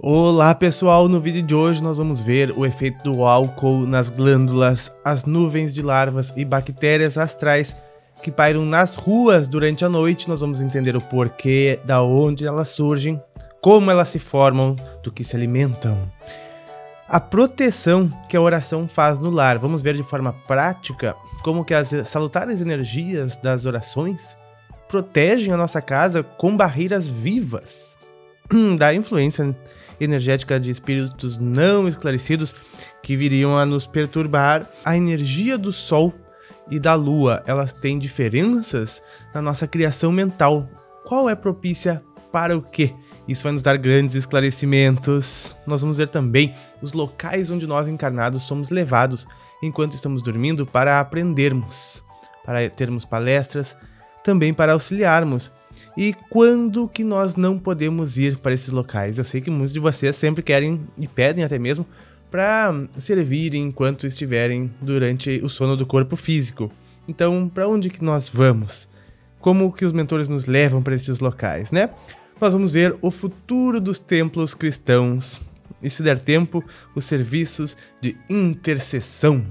Olá pessoal, no vídeo de hoje nós vamos ver o efeito do álcool nas glândulas, as nuvens de larvas e bactérias astrais que pairam nas ruas durante a noite. Nós vamos entender o porquê, da onde elas surgem, como elas se formam, do que se alimentam. A proteção que a oração faz no lar. Vamos ver de forma prática como que as salutares energias das orações protegem a nossa casa com barreiras vivas da influência energética de espíritos não esclarecidos que viriam a nos perturbar. A energia do Sol e da Lua, elas têm diferenças na nossa criação mental. Qual é propícia para o quê? Isso vai nos dar grandes esclarecimentos. Nós vamos ver também os locais onde nós encarnados somos levados enquanto estamos dormindo para aprendermos, para termos palestras, também para auxiliarmos. E quando que nós não podemos ir para esses locais? Eu sei que muitos de vocês sempre querem e pedem até mesmo para servirem enquanto estiverem durante o sono do corpo físico. Então, para onde que nós vamos? Como que os mentores nos levam para esses locais, né? Nós vamos ver o futuro dos templos cristãos e, se der tempo, os serviços de intercessão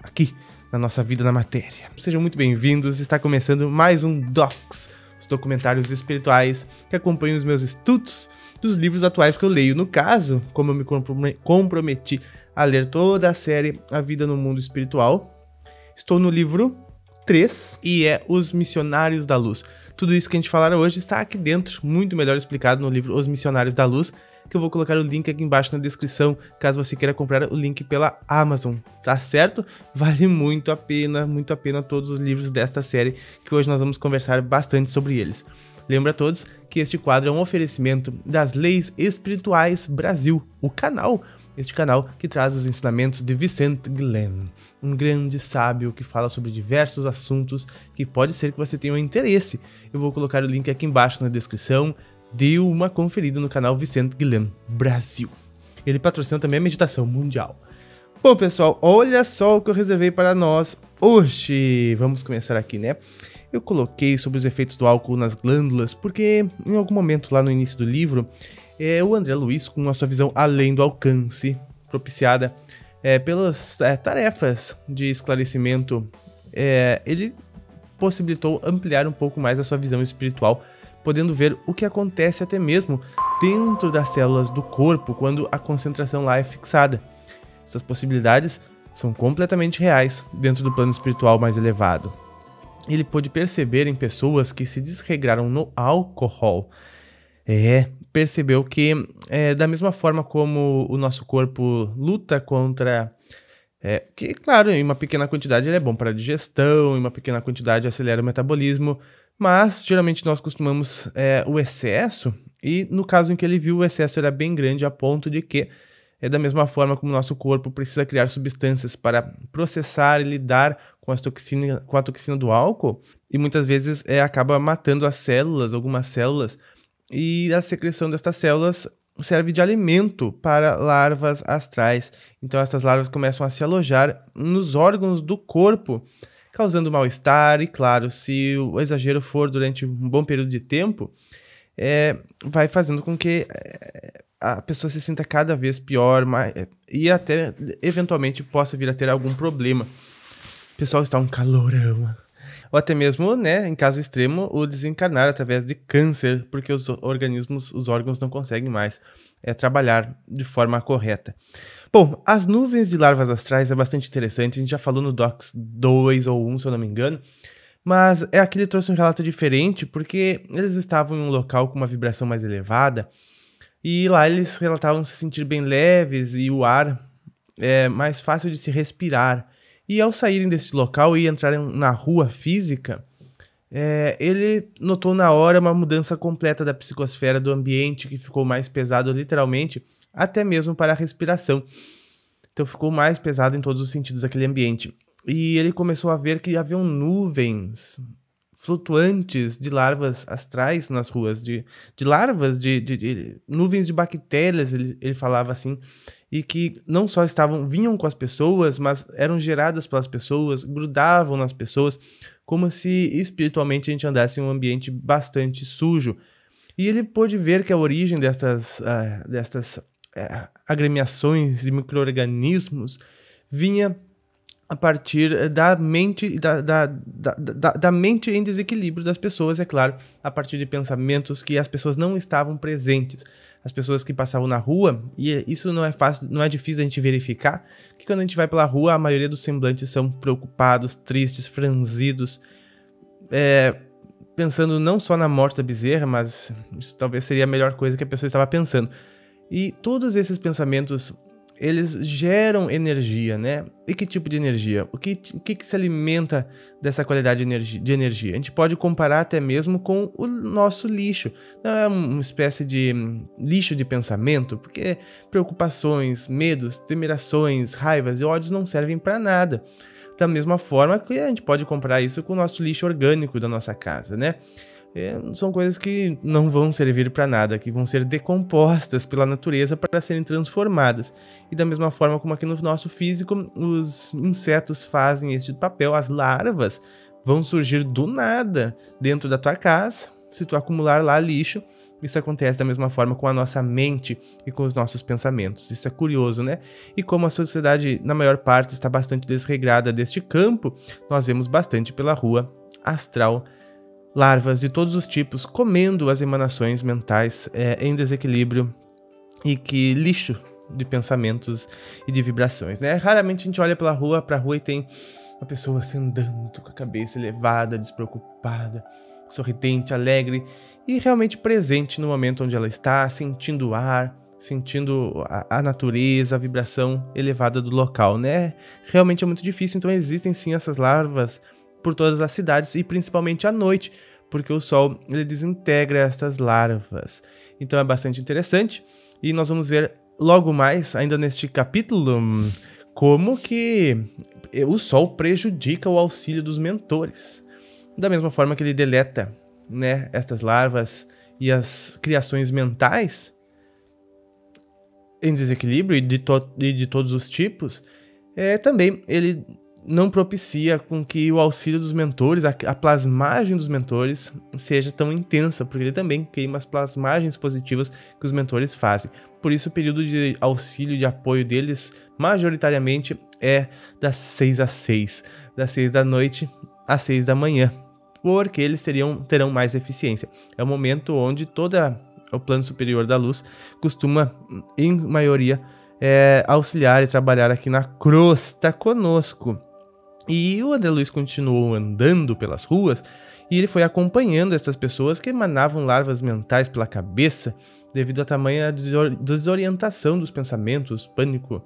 aqui na nossa vida na matéria. Sejam muito bem-vindos, está começando mais um Docs, os documentários espirituais que acompanham os meus estudos dos livros atuais que eu leio. No caso, como eu me comprometi a ler toda a série A Vida no Mundo Espiritual, estou no livro 3 e é Os Missionários da Luz. Tudo isso que a gente falar hoje está aqui dentro, muito melhor explicado no livro Os Missionários da Luz, que eu vou colocar o link aqui embaixo na descrição, caso você queira comprar o link pela Amazon, tá certo? Vale muito a pena todos os livros desta série, que hoje nós vamos conversar bastante sobre eles. Lembra a todos que este quadro é um oferecimento das Leis Espirituais Brasil, este canal que traz os ensinamentos de Vicente Guilhem, um grande sábio que fala sobre diversos assuntos que pode ser que você tenha um interesse. Eu vou colocar o link aqui embaixo na descrição. Dê uma conferida no canal Vicente Guilhem Brasil. Ele patrocina também a meditação mundial. Bom, pessoal, olha só o que eu reservei para nós hoje. Vamos começar aqui, né? Eu coloquei sobre os efeitos do álcool nas glândulas, porque em algum momento lá no início do livro, o André Luiz, com a sua visão além do alcance, propiciada pelas tarefas de esclarecimento, ele possibilitou ampliar um pouco mais a sua visão espiritual, podendo ver o que acontece até mesmo dentro das células do corpo quando a concentração lá é fixada. Essas possibilidades são completamente reais dentro do plano espiritual mais elevado. Ele pôde perceber em pessoas que se desregraram no álcool, percebeu que da mesma forma como o nosso corpo luta contra... que, claro, em uma pequena quantidade ele é bom para a digestão, em uma pequena quantidade acelera o metabolismo, mas geralmente nós costumamos o excesso, e no caso em que ele viu, o excesso era bem grande a ponto de que, da mesma forma como o nosso corpo precisa criar substâncias para processar e lidar com a toxina do álcool, e muitas vezes acaba matando as células, algumas células, e a secreção destas células serve de alimento para larvas astrais. Então essas larvas começam a se alojar nos órgãos do corpo, causando mal-estar, e claro, se o exagero for durante um bom período de tempo, vai fazendo com que a pessoa se sinta cada vez pior, e até eventualmente possa vir a ter algum problema. O pessoal está um calorão. Ou até mesmo, né, em caso extremo, o desencarnar através de câncer, porque os órgãos não conseguem mais trabalhar de forma correta. Bom, as nuvens de larvas astrais é bastante interessante, a gente já falou no Docs 2 ou 1, se eu não me engano, mas aqui ele trouxe um relato diferente, porque eles estavam em um local com uma vibração mais elevada, e lá eles relatavam se sentir bem leves e o ar é mais fácil de se respirar. E ao saírem desse local e entrarem na rua física, ele notou na hora uma mudança completa da psicosfera do ambiente, que ficou mais pesado literalmente, até mesmo para a respiração. Então ficou mais pesado em todos os sentidos aquele ambiente. E ele começou a ver que haviam nuvens flutuantes de larvas astrais nas ruas, de larvas, de nuvens de bactérias, ele falava assim, e que não só vinham com as pessoas, mas eram geradas pelas pessoas, grudavam nas pessoas, como se espiritualmente a gente andasse em um ambiente bastante sujo. E ele pôde ver que a origem destas agremiações de micro-organismos vinha a partir da mente, da mente em desequilíbrio das pessoas, é claro, a partir de pensamentos que as pessoas não estavam presentes. As pessoas que passavam na rua, e isso não é fácil, não é difícil a gente verificar, que quando a gente vai pela rua, a maioria dos semblantes são preocupados, tristes, franzidos, pensando não só na morte da bezerra, mas isso talvez seria a melhor coisa que a pessoa estava pensando. E todos esses pensamentos, eles geram energia, né? E que tipo de energia? O que se alimenta dessa qualidade de energia? A gente pode comparar até mesmo com o nosso lixo. Não é uma espécie de lixo de pensamento, porque preocupações, medos, temerações, raivas e ódios não servem para nada. Da mesma forma que a gente pode comparar isso com o nosso lixo orgânico da nossa casa, né? São coisas que não vão servir para nada, que vão ser decompostas pela natureza para serem transformadas. E da mesma forma como aqui no nosso físico, os insetos fazem este papel, as larvas vão surgir do nada dentro da tua casa, se tu acumular lá lixo. Isso acontece da mesma forma com a nossa mente e com os nossos pensamentos. Isso é curioso, né? E como a sociedade, na maior parte, está bastante desregrada deste campo, nós vemos bastante pela rua astral larvas de todos os tipos comendo as emanações mentais em desequilíbrio e que lixo de pensamentos e de vibrações, né? Raramente a gente olha pra rua e tem uma pessoa assim andando com a cabeça elevada, despreocupada, sorridente, alegre e realmente presente no momento onde ela está, sentindo o ar, sentindo a natureza, a vibração elevada do local, né? Realmente é muito difícil, então existem sim essas larvas por todas as cidades e principalmente à noite, porque o sol ele desintegra estas larvas. Então é bastante interessante e nós vamos ver logo mais, ainda neste capítulo, como que o sol prejudica o auxílio dos mentores. Da mesma forma que ele deleta, né, estas larvas e as criações mentais em desequilíbrio e de todos os tipos, também ele não propicia com que o auxílio dos mentores, a plasmagem dos mentores, seja tão intensa, porque ele também queima as plasmagens positivas que os mentores fazem. Por isso, o período de auxílio e de apoio deles, majoritariamente, é das 6 às 6, das 6 da noite às 6 da manhã, porque eles terão mais eficiência. É o momento onde todo o plano superior da luz costuma, em maioria, auxiliar e trabalhar aqui na crosta conosco. E o André Luiz continuou andando pelas ruas e ele foi acompanhando essas pessoas que emanavam larvas mentais pela cabeça devido à tamanha desorientação dos pensamentos, pânico,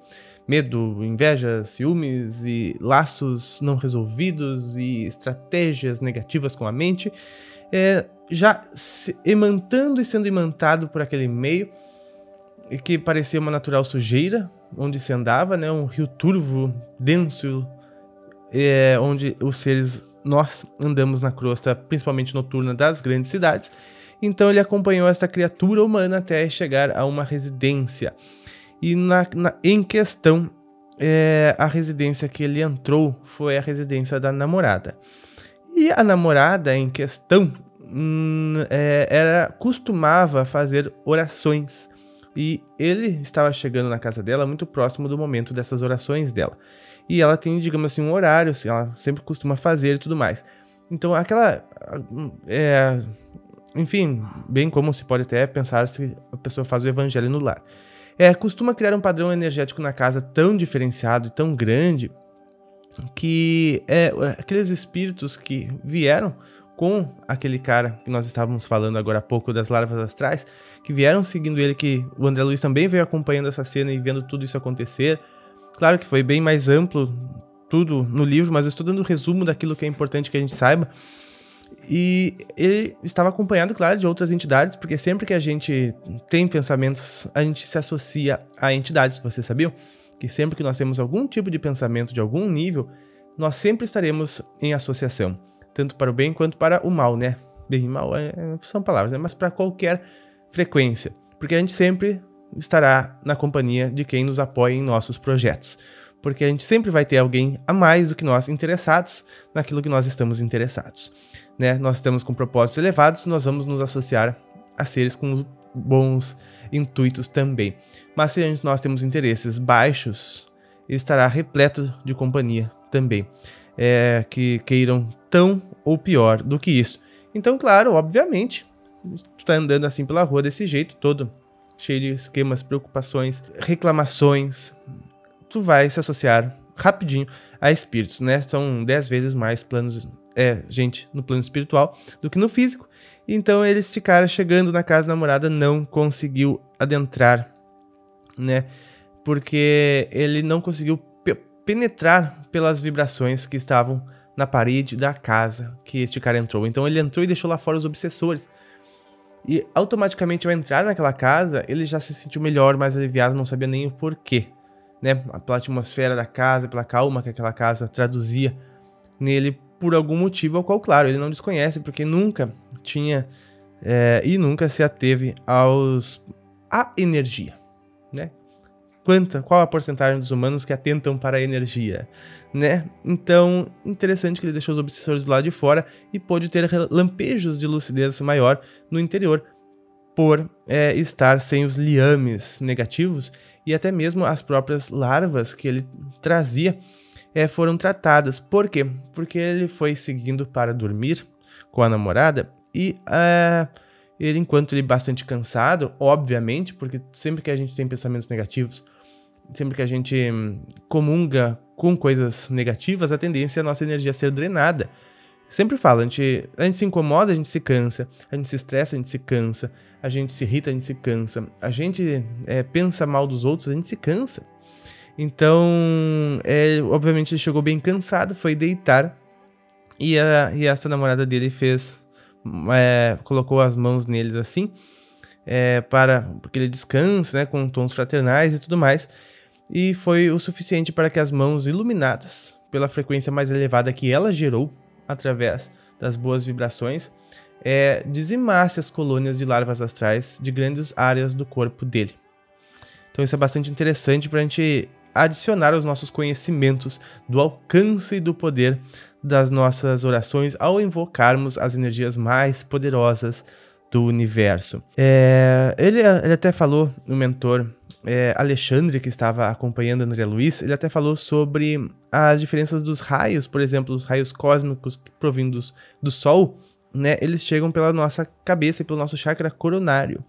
medo, inveja, ciúmes e laços não resolvidos e estratégias negativas com a mente, já se emantando e sendo imantado por aquele meio que parecia uma natural sujeira, onde se andava, né, um rio turvo, denso, onde os seres, nós andamos na crosta, principalmente noturna, das grandes cidades. Então ele acompanhou essa criatura humana até chegar a uma residência. E em questão, a residência que ele entrou foi a residência da namorada. E a namorada em questão costumava fazer orações. E ele estava chegando na casa dela muito próximo do momento dessas orações dela. E ela tem, digamos assim, um horário, assim, ela sempre costuma fazer e tudo mais. Então, enfim, bem como se pode até pensar se a pessoa faz o evangelho no lar. Costuma criar um padrão energético na casa tão diferenciado e tão grande que aqueles espíritos que vieram com aquele cara que nós estávamos falando agora há pouco das larvas astrais, que vieram seguindo ele, que o André Luiz também veio acompanhando essa cena e vendo tudo isso acontecer. Claro que foi bem mais amplo tudo no livro, mas eu estou dando um resumo daquilo que é importante que a gente saiba. E ele estava acompanhado, claro, de outras entidades, porque sempre que a gente tem pensamentos, a gente se associa a entidades, vocês sabiam? Que sempre que nós temos algum tipo de pensamento de algum nível, nós sempre estaremos em associação, tanto para o bem quanto para o mal, né? Bem e mal são palavras, né? Mas para qualquer frequência, porque a gente sempre estará na companhia de quem nos apoia em nossos projetos, porque a gente sempre vai ter alguém a mais do que nós interessados naquilo que nós estamos interessados, né? Nós estamos com propósitos elevados, nós vamos nos associar a seres com os bons intuitos também. Mas se nós temos interesses baixos, estará repleto de companhia também, que queiram tão ou pior do que isso. Então, claro, obviamente, tu tá andando assim pela rua desse jeito, todo cheio de esquemas, preocupações, reclamações, tu vai se associar rapidinho a espíritos, né? São 10 vezes mais gente no plano espiritual do que no físico. Então, esse cara chegando na casa da namorada não conseguiu adentrar, né? Porque ele não conseguiu penetrar pelas vibrações que estavam na parede da casa que este cara entrou. Então ele entrou e deixou lá fora os obsessores. E automaticamente ao entrar naquela casa, ele já se sentiu melhor, mais aliviado, não sabia nem o porquê, né? Pela atmosfera da casa, pela calma que aquela casa traduzia nele por algum motivo, ao qual, claro, ele não desconhece, porque nunca tinha e nunca se ateve à energia, né? Qual a porcentagem dos humanos que atentam para a energia, né? Então, interessante que ele deixou os obsessores do lado de fora e pôde ter lampejos de lucidez maior no interior, por estar sem os liames negativos, e até mesmo as próprias larvas que ele trazia foram tratadas. Por quê? Porque ele foi seguindo para dormir com a namorada e ele, enquanto ele bastante cansado, obviamente, porque sempre que a gente tem pensamentos negativos, sempre que a gente comunga com coisas negativas, a tendência é a nossa energia ser drenada. Sempre falo, a gente se incomoda, a gente se cansa, a gente se estressa, a gente se cansa, a gente se irrita, a gente se cansa, a gente pensa mal dos outros, a gente se cansa. Então, obviamente ele chegou bem cansado, foi deitar e essa namorada dele colocou as mãos neles assim, porque ele descansa, né, com tons fraternais e tudo mais. E foi o suficiente para que as mãos iluminadas pela frequência mais elevada que ela gerou através das boas vibrações dizimasse as colônias de larvas astrais de grandes áreas do corpo dele. Então isso é bastante interessante para a gente adicionar aos nossos conhecimentos do alcance e do poder das nossas orações ao invocarmos as energias mais poderosas do universo. Ele até falou, o mentor Alexandre, que estava acompanhando André Luiz, ele até falou sobre as diferenças dos raios, por exemplo, os raios cósmicos provindos do Sol, né? Eles chegam pela nossa cabeça e pelo nosso chakra coronário.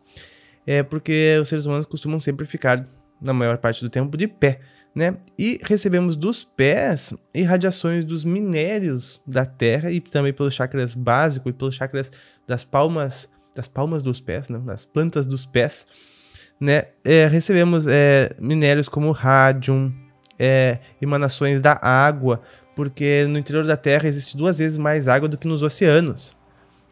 Porque os seres humanos costumam sempre ficar, na maior parte do tempo, de pé, né? E recebemos dos pés irradiações dos minérios da Terra e também pelos chakras básicos e pelos chakras das palmas dos pés, né? Das plantas dos pés, né? Recebemos minérios como rádium, emanações da água, porque no interior da Terra existe 2 vezes mais água do que nos oceanos,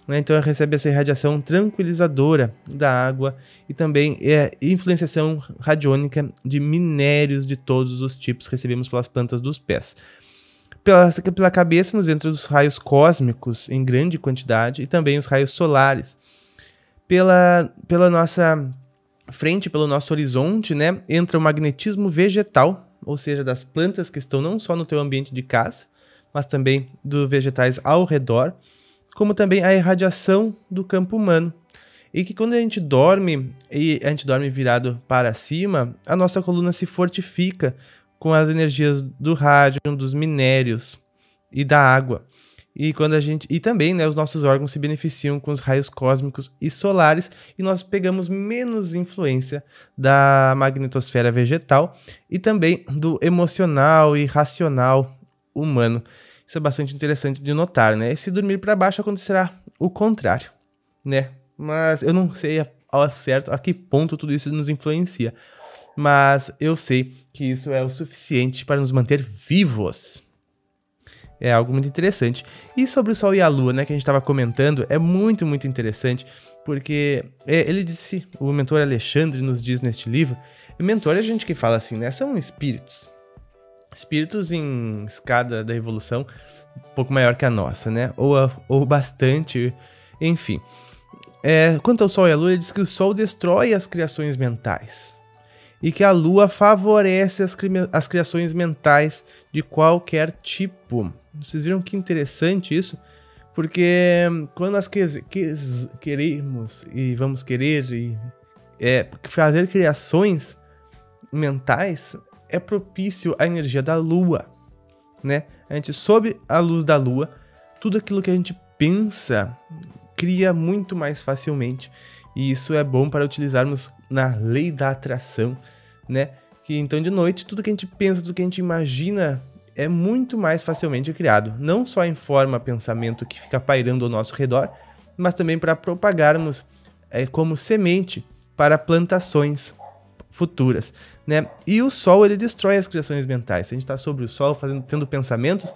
né? Então recebe essa irradiação tranquilizadora da água e também influenciação radiônica de minérios de todos os tipos recebemos pelas plantas dos pés. Pela cabeça nos entram os raios cósmicos em grande quantidade e também os raios solares. Pela nossa frente, pelo nosso horizonte, né, entra o magnetismo vegetal, ou seja, das plantas que estão não só no teu ambiente de casa, mas também dos vegetais ao redor, como também a irradiação do campo humano. E que quando a gente dorme, e a gente dorme virado para cima, a nossa coluna se fortifica com as energias do rádio, dos minérios e da água. E também, né, os nossos órgãos se beneficiam com os raios cósmicos e solares e nós pegamos menos influência da magnetosfera vegetal e também do emocional e racional humano. Isso é bastante interessante de notar, né? E se dormir para baixo acontecerá o contrário, né? Mas eu não sei ao certo a que ponto tudo isso nos influencia. Mas eu sei que isso é o suficiente para nos manter vivos. É algo muito interessante. E sobre o Sol e a Lua, né, que a gente estava comentando, é muito, muito interessante, porque ele disse, o mentor Alexandre nos diz neste livro, e mentor é gente que fala assim, né, são espíritos. Espíritos em escada da evolução um pouco maior que a nossa, né, ou bastante, enfim. Quanto ao Sol e a Lua, ele diz que o Sol destrói as criações mentais. E que a Lua favorece as criações mentais de qualquer tipo. Vocês viram que interessante isso? Porque quando nós queremos e vamos querer e fazer criações mentais, é propício à energia da lua, né? A gente, sob a luz da lua, tudo aquilo que a gente pensa cria muito mais facilmente. E isso é bom para utilizarmos na lei da atração, né? Que então de noite, tudo que a gente pensa, tudo que a gente imagina é muito mais facilmente criado. Não só em forma pensamento que fica pairando ao nosso redor, mas também para propagarmos como semente para plantações futuras, né? E o sol, ele destrói as criações mentais. Se a gente está sobre o sol, tendo pensamentos,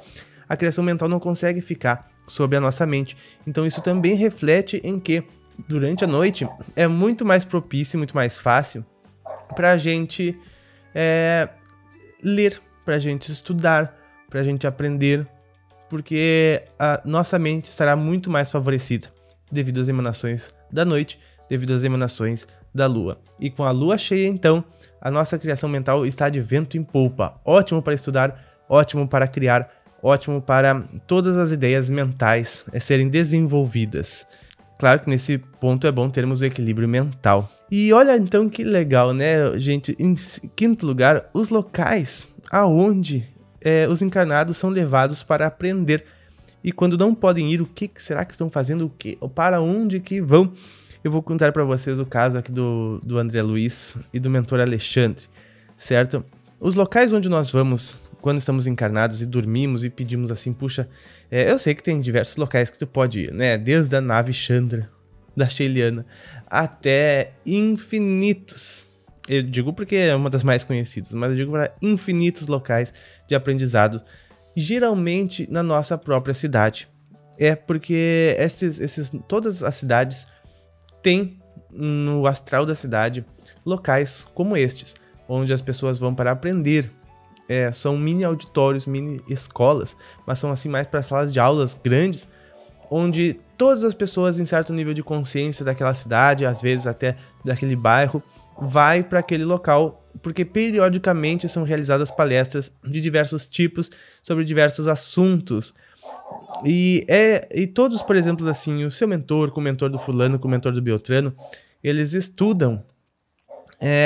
a criação mental não consegue ficar sobre a nossa mente. Então isso também reflete em que, durante a noite, é muito mais propício, muito mais fácil para a gente ler, para a gente estudar, para a gente aprender, porque a nossa mente estará muito mais favorecida devido às emanações da noite, devido às emanações da lua. E com a lua cheia, então, a nossa criação mental está de vento em polpa. Ótimo para estudar, ótimo para criar, ótimo para todas as ideias mentais serem desenvolvidas. Claro que nesse ponto é bom termos o equilíbrio mental. E olha então que legal, né, gente? Em quinto lugar, os locais aonde os encarnados são levados para aprender. E quando não podem ir, o que será que estão fazendo? O que? Ou para onde que vão? Eu vou contar para vocês o caso aqui do André Luiz e do mentor Alexandre, certo? Os locais onde nós vamos quando estamos encarnados e dormimos e pedimos assim, puxa, eu sei que tem diversos locais que tu pode ir, né? Desde a nave Chandra, da Sheiliana, até infinitos. Eu digo porque é uma das mais conhecidas, mas eu digo para infinitos locais de aprendizado, geralmente na nossa própria cidade. Porque todas as cidades têm no astral da cidade locais como estes, onde as pessoas vão para aprender. São mini auditórios, mini escolas, mas são assim mais para salas de aulas grandes, onde todas as pessoas em certo nível de consciência daquela cidade, às vezes até daquele bairro, vai para aquele local, porque periodicamente são realizadas palestras de diversos tipos sobre diversos assuntos. E todos, por exemplo, assim, o seu mentor, com o mentor do fulano, com o mentor do Beltrano, eles estudam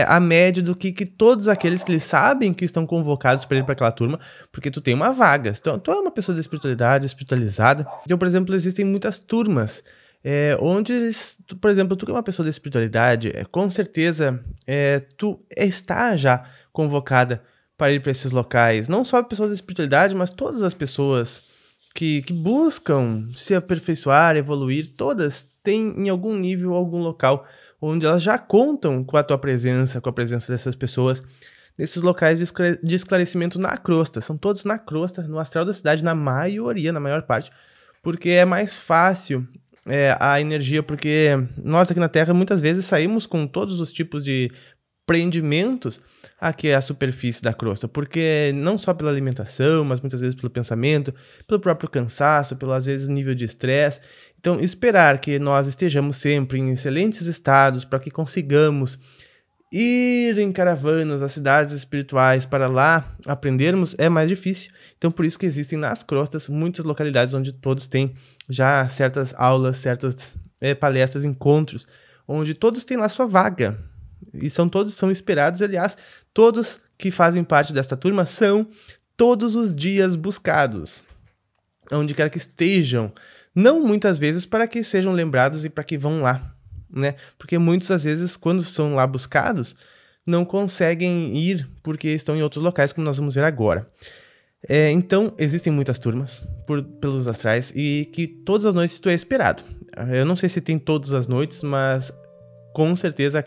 a média do que todos aqueles que eles sabem que estão convocados para ir para aquela turma, porque tu tem uma vaga. Então, tu é uma pessoa da espiritualidade, espiritualizada. Então, por exemplo, existem muitas turmas onde, por exemplo, tu que é uma pessoa da espiritualidade, com certeza tu está já convocada para ir para esses locais. Não só pessoas da espiritualidade, mas todas as pessoas que buscam se aperfeiçoar, evoluir, todas têm em algum nível, algum local onde elas já contam com a tua presença, com a presença dessas pessoas, nesses locais de esclarecimento na crosta. São todos na crosta, no astral da cidade, na maioria, na maior parte, porque é mais fácil a energia, porque nós aqui na Terra muitas vezes saímos com todos os tipos de prendimentos aqui à superfície da crosta, porque não só pela alimentação, mas muitas vezes pelo pensamento, pelo próprio cansaço, pelo às vezes nível de estresse. Então, esperar que nós estejamos sempre em excelentes estados para que consigamos ir em caravanas às cidades espirituais para lá aprendermos é mais difícil. Então, por isso que existem nas crostas muitas localidades onde todos têm já certas aulas, certas palestras, encontros, onde todos têm lá sua vaga. E todos são esperados, aliás, todos que fazem parte desta turma são todos os dias buscados, onde quer que estejam. Não muitas vezes para que sejam lembrados e para que vão lá, né? Porque muitas às vezes, quando são lá buscados, não conseguem ir porque estão em outros locais, como nós vamos ver agora. Então, existem muitas turmas pelos astrais e que todas as noites tu é esperado. Eu não sei se tem todas as noites, mas com certeza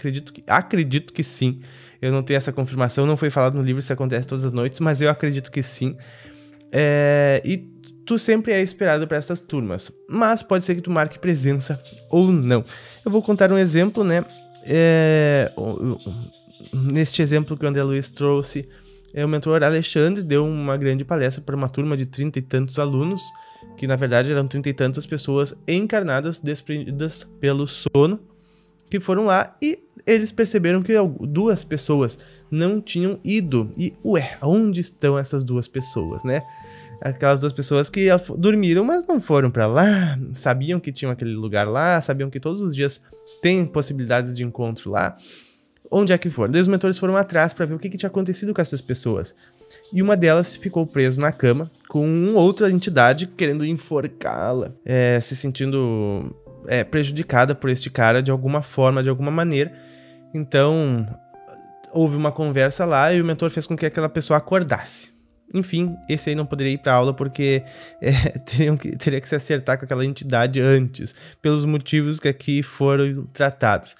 acredito que sim. Eu não tenho essa confirmação, não foi falado no livro se acontece todas as noites, mas eu acredito que sim. E tu sempre é esperado para essas turmas, mas pode ser que tu marque presença ou não. Eu vou contar um exemplo, né? Neste exemplo que o André Luiz trouxe, o mentor Alexandre deu uma grande palestra para uma turma de 30 e tantos alunos, que na verdade eram 30 e tantas pessoas encarnadas, desprendidas pelo sono, que foram lá e eles perceberam que 2 pessoas não tinham ido. E, onde estão essas 2 pessoas, né? Aquelas 2 pessoas que dormiram, mas não foram pra lá, sabiam que tinham aquele lugar lá, sabiam que todos os dias tem possibilidades de encontro lá, onde é que for. Daí os mentores foram atrás pra ver o que tinha acontecido com essas pessoas. E uma delas ficou presa na cama com outra entidade querendo enforcá-la, se sentindo prejudicada por este cara de alguma forma, de alguma maneira. Então, houve uma conversa lá e o mentor fez com que aquela pessoa acordasse. Enfim, esse aí não poderia ir pra aula porque teria que se acertar com aquela entidade antes, pelos motivos que aqui foram tratados.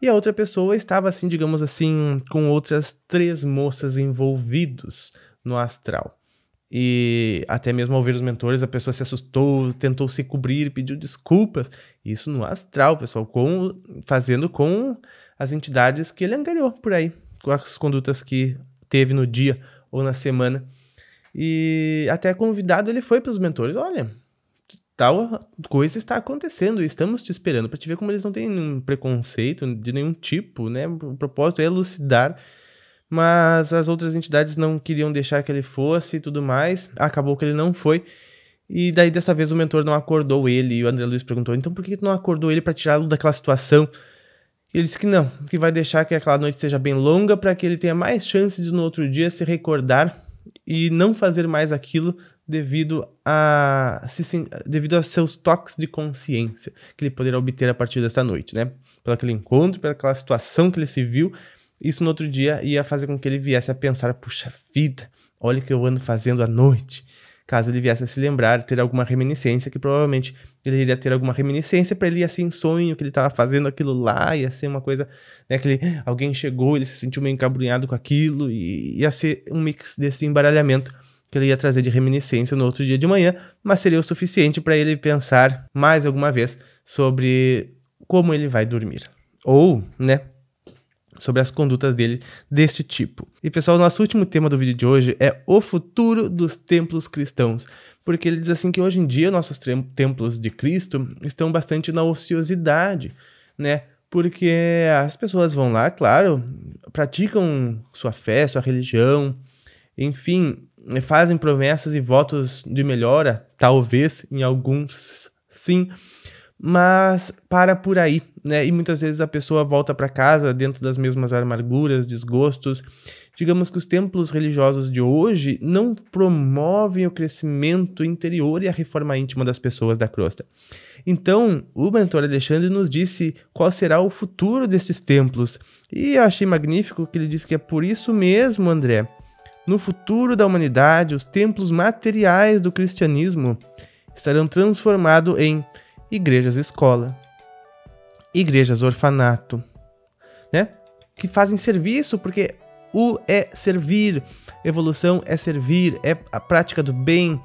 E a outra pessoa estava assim, digamos assim, com outras 3 moças envolvidos no astral. E até mesmo ao ver os mentores, a pessoa se assustou, tentou se cobrir, pediu desculpas. Isso no astral, pessoal, fazendo com as entidades que ele angariou por aí, com as condutas que teve no dia ou na semana. E até convidado ele foi para os mentores, olha, tal coisa está acontecendo, estamos te esperando, para te ver como eles não têm nenhum preconceito de nenhum tipo, né? O propósito é elucidar, mas as outras entidades não queriam deixar que ele fosse e tudo mais, acabou que ele não foi, e daí dessa vez o mentor não acordou ele, e o André Luiz perguntou, então por que tu não acordou ele para tirá-lo daquela situação? E ele disse que não, que vai deixar que aquela noite seja bem longa para que ele tenha mais chance de no outro dia se recordar e não fazer mais aquilo devido aos seus toques de consciência que ele poderá obter a partir dessa noite, né? Pelo aquele encontro, pela situação que ele se viu, isso no outro dia ia fazer com que ele viesse a pensar, puxa vida, olha o que eu ando fazendo à noite. Caso ele viesse a se lembrar, ter alguma reminiscência, que provavelmente ele iria ter alguma reminiscência para ele ir assim em sonho, que ele estava fazendo aquilo lá, ia ser uma coisa, né, que alguém chegou, ele se sentiu meio encabrunhado com aquilo, e ia ser um mix desse embaralhamento que ele ia trazer de reminiscência no outro dia de manhã, mas seria o suficiente para ele pensar mais alguma vez sobre como ele vai dormir. Ou, né, sobre as condutas dele deste tipo. E pessoal, nosso último tema do vídeo de hoje é o futuro dos templos cristãos, porque ele diz assim que hoje em dia nossos templos de Cristo estão bastante na ociosidade, né? Porque as pessoas vão lá, claro, praticam sua fé, sua religião, enfim, fazem promessas e votos de melhora, talvez em alguns sim, mas para por aí, né? E muitas vezes a pessoa volta para casa dentro das mesmas amarguras, desgostos. Digamos que os templos religiosos de hoje não promovem o crescimento interior e a reforma íntima das pessoas da crosta. Então, o mentor Alexandre nos disse qual será o futuro destes templos. E eu achei magnífico que ele disse que é por isso mesmo, André, no futuro da humanidade, os templos materiais do cristianismo estarão transformados em igrejas escola, igrejas orfanato, né? Que fazem serviço, porque o é servir, evolução é servir, é a prática do bem,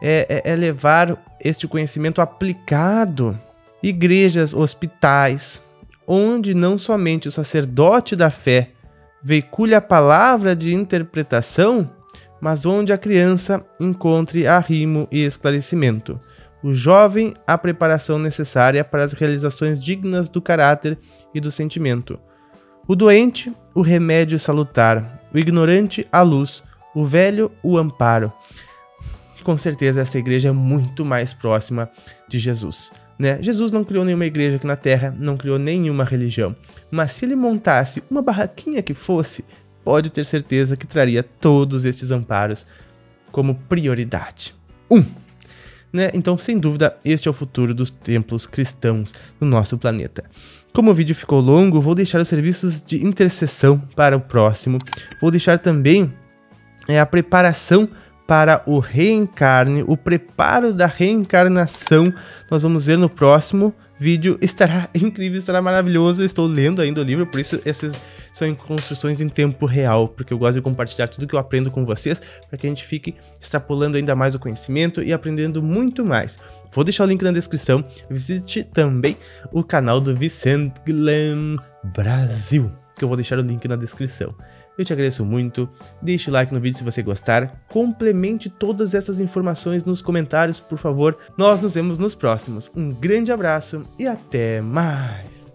é levar este conhecimento aplicado. Igrejas, hospitais, onde não somente o sacerdote da fé veicule a palavra de interpretação, mas onde a criança encontre arrimo e esclarecimento. O jovem, a preparação necessária para as realizações dignas do caráter e do sentimento. O doente, o remédio salutar. O ignorante, a luz. O velho, o amparo. Com certeza essa igreja é muito mais próxima de Jesus, né? Jesus não criou nenhuma igreja aqui na Terra, não criou nenhuma religião. Mas se ele montasse uma barraquinha que fosse, pode ter certeza que traria todos estes amparos como prioridade. Né? Então, sem dúvida, este é o futuro dos templos cristãos no nosso planeta. Como o vídeo ficou longo, vou deixar os serviços de intercessão para o próximo. Vou deixar também a preparação para o reencarne, o preparo da reencarnação. Nós vamos ver no próximo vídeo. Estará incrível, estará maravilhoso. Eu estou lendo ainda o livro, por isso essas são construções em tempo real, porque eu gosto de compartilhar tudo que eu aprendo com vocês, para que a gente fique extrapolando ainda mais o conhecimento e aprendendo muito mais. Vou deixar o link na descrição. Visite também o canal do Vicente Glam Brasil, que eu vou deixar o link na descrição. Eu te agradeço muito, deixe o like no vídeo se você gostar, complemente todas essas informações nos comentários, por favor. Nós nos vemos nos próximos. Um grande abraço e até mais!